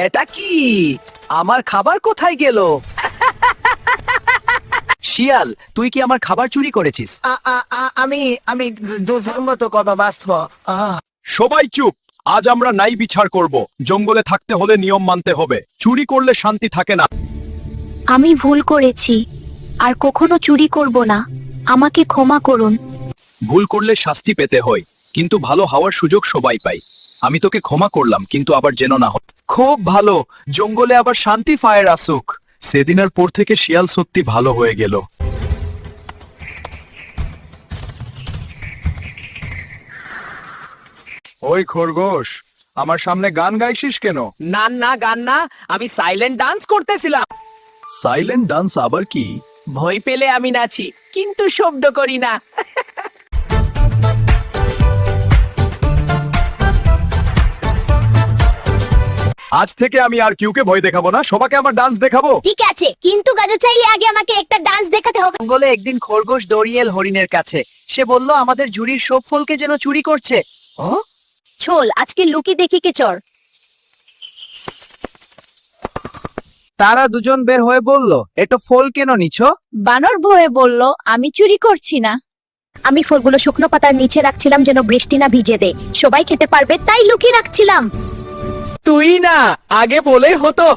এটা কি? আমার খাবার কোথায় গেল? শিয়াল, তুই কি আমার খাবার চুরি করেছিস? আমি আমি দুর্গত কথা বাস্তব। সবাই চুপ। আজ আমরা নাই বিচার করব। জঙ্গলে থাকতে হলে নিয়ম মানতে হবে। চুরি করলে শান্তি থাকে না। আমি ভুল করেছি, আর কখনো চুরি করব না। আমাকে ক্ষমা করুন। ভুল করলে শাস্তি পেতে হয়, কিন্তু ভালো হওয়ার সুযোগ সবাই পায়। আমি তোকে ক্ষমা করলাম, কিন্তু আবার যেন না হয়। খুব ভালো, জঙ্গলে আবার শান্তি ফায়ার আসুক। সেদিনের পর থেকে শিয়াল সত্যি ভালো হয়ে গেল। ওই খরগোশ, আমার সামনে গান গাইছিস কেন? না না, গান না, আমি সাইলেন্ট ডান্স করতেছিলাম। সাইলেন্ট ডান্স আবার কি? ভয় পেলে আমি নাচি, কিন্তু শব্দ করি না। আজ থেকে আমি আর কিউকে ভয় দেখাবো না, সবাইকে আমার ডান্স দেখাবো। ঠিক আছে, কিন্তু গাজর চাইলে আগে আমাকে একটা ডান্স দেখাতে হবে। জঙ্গলে একদিন খরগোশ দৌড়িয়ে এল হরিণের কাছে। সে বলল, আমাদের ঝুড়ির সব ফলকে যেন চুরি করছে। ও, চল আজকে লুকি দেখি কে চর। তারা দুজন বের হয়ে বলল, এটা ফল কেন নিছ? বানর ভয়ে বলল, আমি চুরি করছি না। আমি ফলগুলো শুকনো পাতার নিচে রাখছিলাম যেন বৃষ্টি না ভিজে দেয়। সবাই খেতে পারবে তাই লুকিয়ে রাখছিলাম। তুই না, আগে বলে হতো।